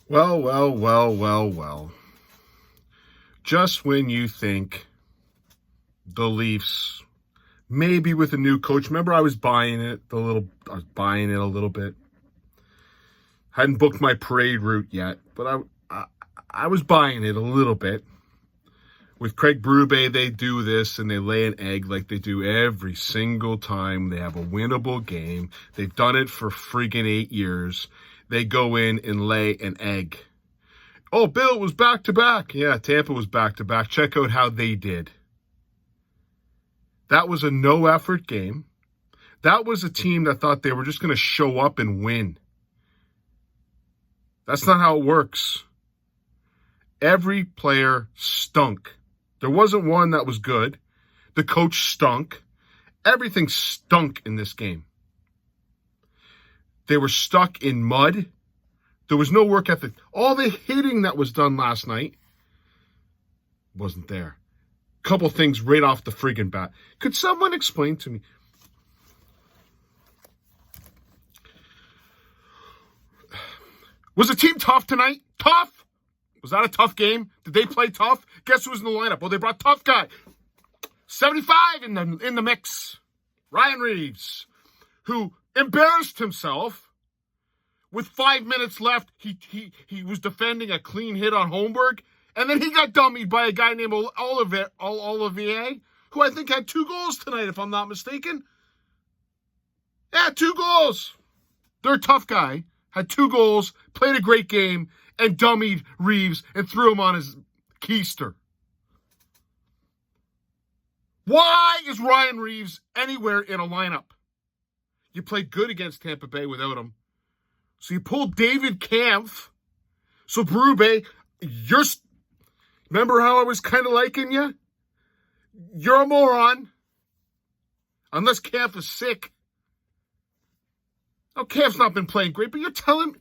Well, well, well, well, well. Just when you think the Leafs, maybe with a new coach, remember I was buying it a little bit. Hadn't booked my parade route yet, but I was buying it a little bit. With Craig Berube, they do this and they lay an egg like they do every single time they have a winnable game. They've done it for friggin' 8 years. They go in and lay an egg. Oh, Bill was back-to-back. Yeah, Tampa was back-to-back. Check out how they did. That was a no-effort game. That was a team that thought they were just going to show up and win. That's not how it works. Every player stunk. There wasn't one that was good. The coach stunk. Everything stunk in this game. They were stuck in mud. There was no work ethic. All the hitting that was done last night wasn't there. Couple things right off the friggin' bat. Could someone explain to me? Was the team tough tonight? Tough? Was that a tough game? Did they play tough? Guess who's in the lineup? Well, they brought tough guy. 75 in the mix. Ryan Reaves, who embarrassed himself. With 5 minutes left, he was defending a clean hit on Holmberg, and then he got dummied by a guy named Olivier, who I think had 2 goals tonight, if I'm not mistaken. Yeah, 2 goals. Their tough guy had 2 goals, played a great game, and dummied Reaves and threw him on his keister. Why is Ryan Reaves anywhere in a lineup? You played good against Tampa Bay without him. So you pulled David Kampf. So Berube, remember how I was kind of liking you? You're a moron. Unless Kampf is sick. Oh, Kampf's not been playing great, but you're telling me.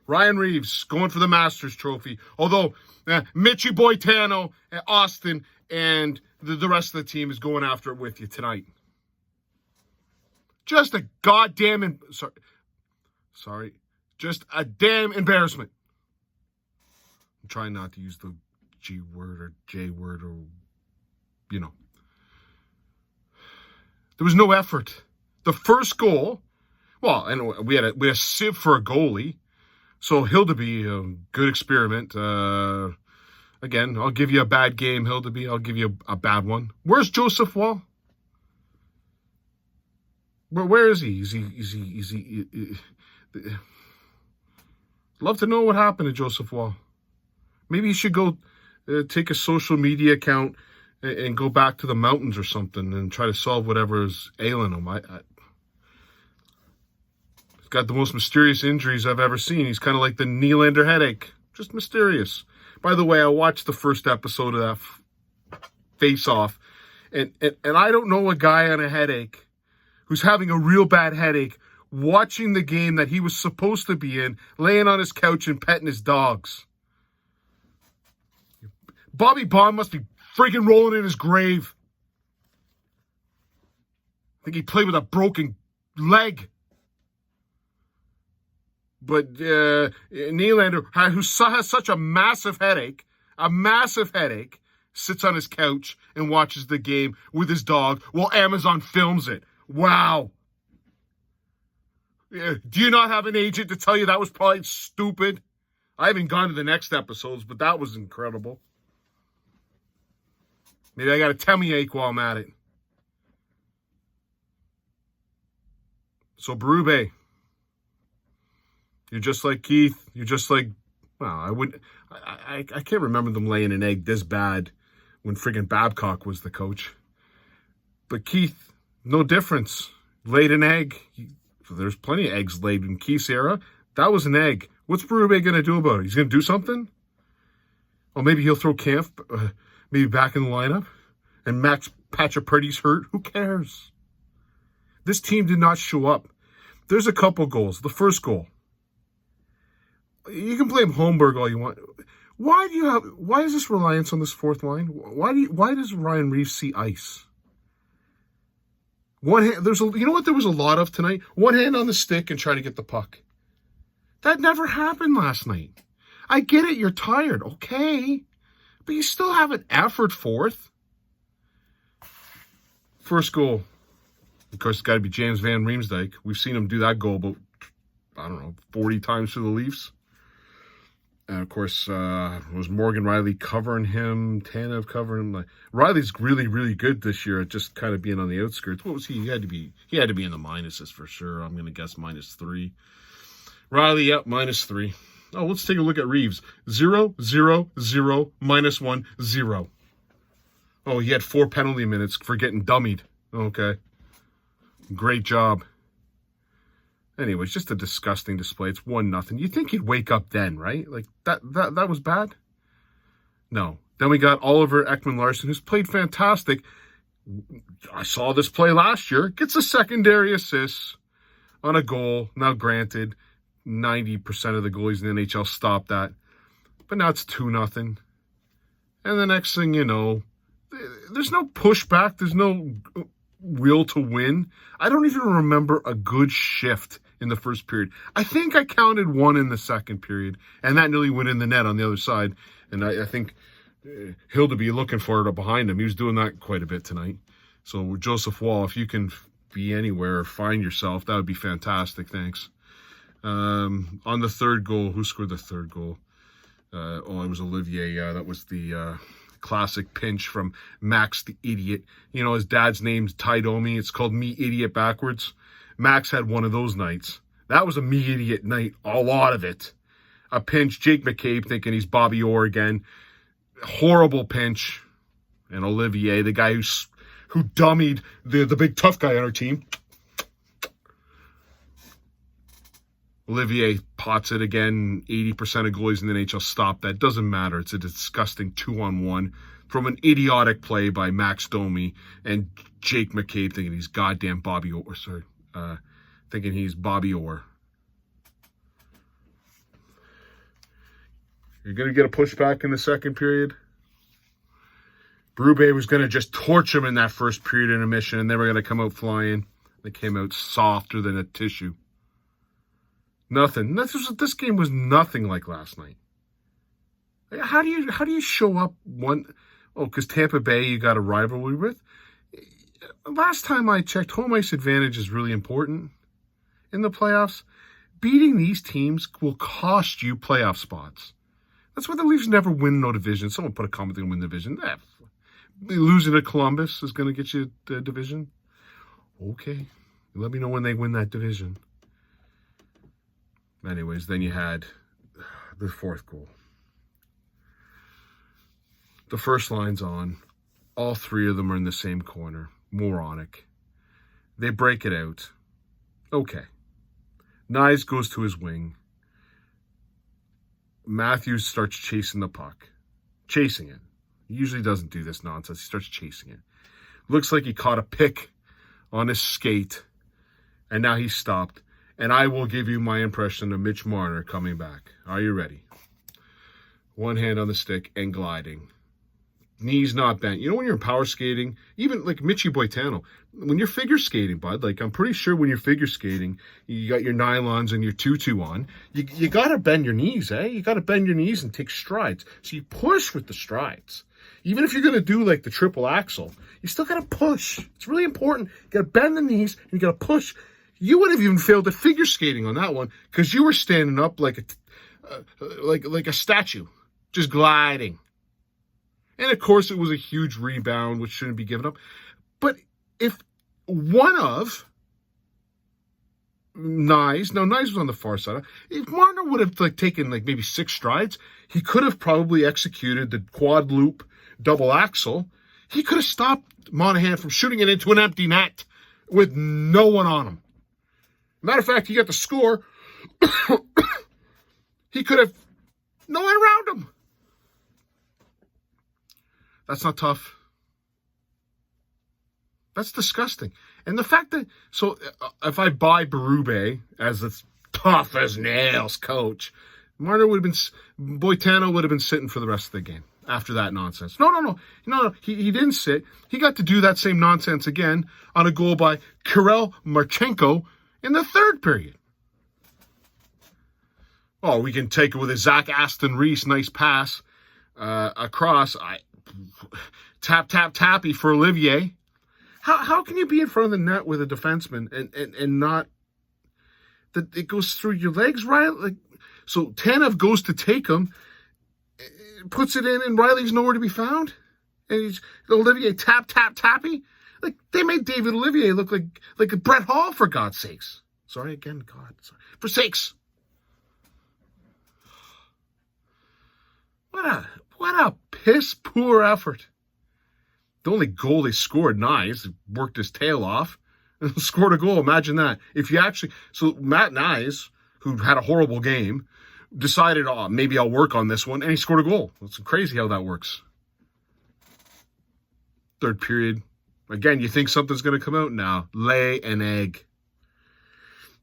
Ryan Reaves going for the Masters trophy. Although Mitchie Boitano, Austin, and the rest of the team is going after it with you tonight. Just a goddamn... Sorry. Just a damn embarrassment. I'm trying not to use the G word or J word or, There was no effort. The first goal, well, and we had a sieve for a goalie. So Hildeby, a good experiment. Again, I'll give you a bad game, Hildeby. I'll give you a bad one. Where's Joseph Wall? Where is he? Is he love to know what happened to Joseph Wall. Maybe he should go take a social media account and go back to the mountains or something and try to solve whatever is ailing him. He's got the most mysterious injuries I've ever seen. He's kind of like the Nylander headache. Just mysterious. By the way, I watched the first episode of that face-off, and I don't know a guy on a headache who's having a real bad headache watching the game that he was supposed to be in, laying on his couch and petting his dogs. Bobby Baum must be freaking rolling in his grave. I think he played with a broken leg. But Nylander, who has such a massive headache, sits on his couch and watches the game with his dog while Amazon films it. Wow. Do you not have an agent to tell you that was probably stupid? I haven't gone to the next episodes, but that was incredible. Maybe I got a tummy ache while I'm at it. So Berube, you're just like Keith. You're just like, well, I can't remember them laying an egg this bad when friggin' Babcock was the coach. But Keith, no difference. Laid an egg. There's plenty of eggs laid in Keith's era. That was an egg. What's Berube going to do about it? He's going to do something? Or maybe he'll throw Kampf maybe back in the lineup. And Max Pacioretty's hurt. Who cares? This team did not show up. There's a couple goals. The first goal. You can blame Holmberg all you want. Why is this reliance on this fourth line? Why does Ryan Reaves see ice? One hand, there was a lot of tonight. One hand on the stick and try to get the puck. That never happened last night. I get it, you're tired, okay. But you still have an effort fourth. First goal. Of course, it's got to be James Van Riemsdyk. We've seen him do that goal about, 40 times for the Leafs. And, of course, was Morgan Rielly covering him, Tanev covering him. Riley's really, really good this year at just kind of being on the outskirts. What was he? He had to be in the minuses for sure. I'm going to guess -3. Rielly, yep, -3. Oh, let's take a look at Reeves. 0, 0, 0, -1, 0. Oh, he had 4 penalty minutes for getting dummied. Okay. Great job. Anyways, just a disgusting display. It's 1-0. You'd think he'd wake up then, right? Like, that was bad? No. Then we got Oliver Ekman-Larsson, who's played fantastic. I saw this play last year. Gets a secondary assist on a goal. Now, granted, 90% of the goalies in the NHL stop that. But now it's 2-0. And the next thing you know, there's no pushback. There's no will to win. I don't even remember a good shift in the first period. I think I counted one in the second period, and that nearly went in the net on the other side. And I think Hill to be looking for it behind him. He was doing that quite a bit tonight. So Joseph Woll, if you can be anywhere or find yourself, that would be fantastic. Thanks. On the third goal, who scored the third goal? It was Olivier. That was the classic pinch from Max the Idiot. You know, his dad's name's Ty Domi. It's called Me Idiot backwards. Max had one of those nights. That was a Me Idiot night, a lot of it. A pinch, Jake McCabe thinking he's Bobby Orr again. Horrible pinch. And Olivier, the guy who dummied the big tough guy on our team. Olivier pots it again. 80% of goalies in the NHL stop that. Doesn't matter. It's a disgusting 2-on-1 from an idiotic play by Max Domi and Jake McCabe thinking he's goddamn Bobby Orr. Thinking he's Bobby Orr. You're going to get a pushback in the second period. Berube was going to just torch him in that first period intermission, and they were going to come out flying. They came out softer than a tissue. Nothing. This game was nothing like last night. How do you show up because Tampa Bay you got a rivalry with? Last time I checked, home ice advantage is really important in the playoffs. Beating these teams will cost you playoff spots. That's why the Leafs never win no division. Someone put a comment they win the division. Losing to Columbus is going to get you the division. Okay. Let me know when they win that division. Anyways, then you had the fourth goal. The first line's on. All three of them are in the same corner. Moronic. They break it out. Okay. Nyes goes to his wing. Matthews starts chasing the puck. Chasing it. He usually doesn't do this nonsense. He starts chasing it. Looks like he caught a pick on his skate. And now he's stopped. And I will give you my impression of Mitch Marner coming back. Are you ready? One hand on the stick and gliding. Knees not bent. You know when you're power skating, even like Mitchie Boitano, when you're figure skating, bud, like I'm pretty sure when you're figure skating, you got your nylons and your tutu on, you got to bend your knees, eh? You got to bend your knees and take strides. So you push with the strides. Even if you're going to do like the triple axel, you still got to push. It's really important. You got to bend the knees and you got to push. You would have even failed at figure skating on that one because you were standing up like a statue, just gliding. And, of course, it was a huge rebound, which shouldn't be given up. But if one of Nyes was on the far side. If Marner would have taken maybe 6 strides, he could have probably executed the quad loop double axel. He could have stopped Monahan from shooting it into an empty net with no one on him. Matter of fact, he got the score. He could have no one around him. That's not tough. That's disgusting. And the fact that, if I buy Berube as the tough as nails coach, Marner Boitano would have been sitting for the rest of the game after that nonsense. No. He didn't sit. He got to do that same nonsense again on a goal by Kirill Marchenko in the third period. Oh, we can take it with a Zach Aston Reese. Nice pass across. Tappy for Olivier. How can you be in front of the net with a defenseman and not that it goes through your legs, right? Like, so Tanev goes to take him, puts it in, and Riley's nowhere to be found. And he's Olivier tappy. Like, they made David Olivier look like a Brett Hall, for God's sakes. Sorry again, God. Sorry. For sakes. What a piss poor effort. The only goal they scored, Nyes, worked his tail off and scored a goal. Imagine that. So Matt Nyes, who had a horrible game, decided, maybe I'll work on this one, and he scored a goal. It's crazy how that works. Third period. Again, you think something's going to come out now. Lay an egg.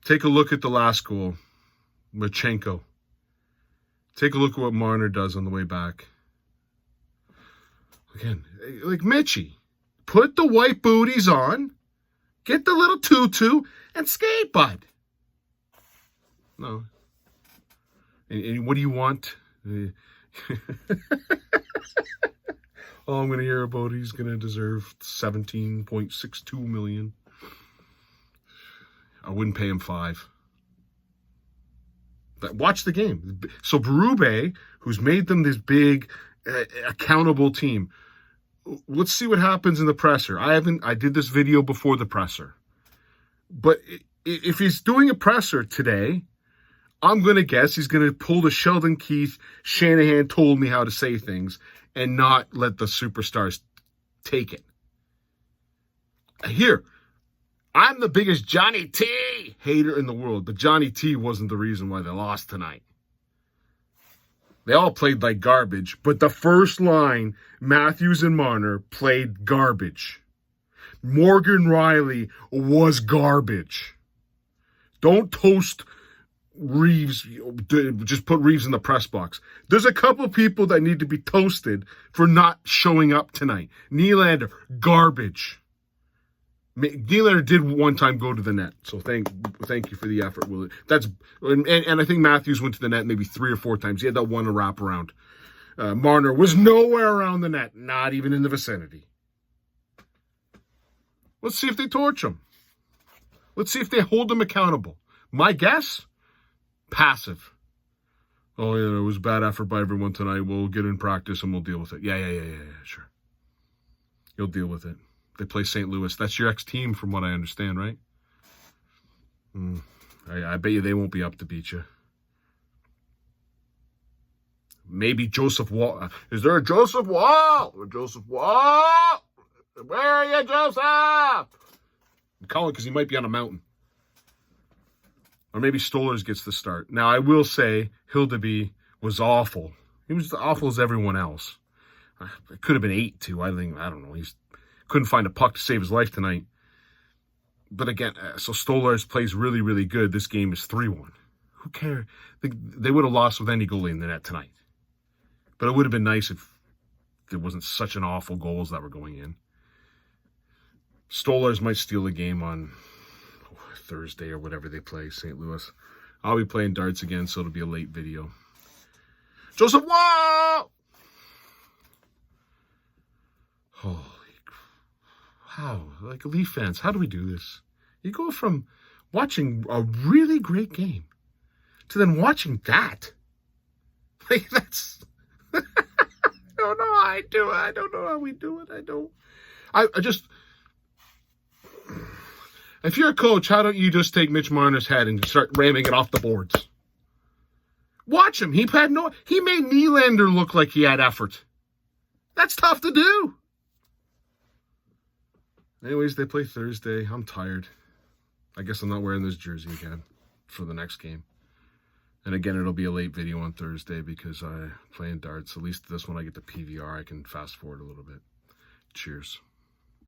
Take a look at the last goal. Machenko. Take a look at what Marner does on the way back. Again, like Mitchie, put the white booties on, get the little tutu, and skate, bud. No. And what do you want? All I'm going to hear about, he's going to deserve $17.62 million. I wouldn't pay him $5. Watch the game. So Berube, who's made them this big, accountable team. Let's see what happens in the presser. I did this video before the presser. But if he's doing a presser today, I'm going to guess he's going to pull the Sheldon Keefe, Shanahan told me how to say things, and not let the superstars take it. Here, I'm the biggest Johnny T hater in the world, but Johnny T wasn't the reason why they lost tonight. They all played like garbage, but the first line, Matthews and Marner, played garbage. Morgan Riley was garbage. Don't toast Reeves, just put Reeves in the press box. There's a couple people that need to be toasted for not showing up tonight. Nylander, garbage. Nylander did one time go to the net, so thank you for the effort, Will. And I think Matthews went to the net maybe 3 or 4 times. He had that one to wrap around. Marner was nowhere around the net, not even in the vicinity. Let's see if they torch him. Let's see if they hold him accountable. My guess, passive. Oh, yeah, it was a bad effort by everyone tonight. We'll get in practice and we'll deal with it. Yeah, sure. You'll deal with it. They play St. Louis. That's your ex-team from what I understand, right? I bet you they won't be up to beat you. Maybe Joseph Wall. Is there a Joseph Wall? Joseph Wall? Where are you, Joseph? I'm calling because he might be on a mountain. Or maybe Stolarz gets the start. Now, I will say Hildeby was awful. He was as awful as everyone else. It could have been 8-2. I don't know. He's couldn't find a puck to save his life tonight. But again, so Stolarz plays really, really good. This game is 3-1. Who cares? They would have lost with any goalie in the net tonight. But it would have been nice if there wasn't such an awful goals that were going in. Stolarz might steal the game on Thursday or whatever they play, St. Louis. I'll be playing darts again, so it'll be a late video. Joseph Wall! Holy how? Like Leaf fans, how do we do this? You go from watching a really great game to then watching that. Like, that's... I don't know how I do it. I don't know how we do it. I just... If you're a coach, how don't you just take Mitch Marner's head and start ramming it off the boards? Watch him. He made Nylander look like he had effort. That's tough to do. Anyways, they play Thursday. I'm tired. I guess I'm not wearing this jersey again for the next game. And again, it'll be a late video on Thursday because I'm playing darts. At least this one I get the PVR. I can fast forward a little bit. Cheers.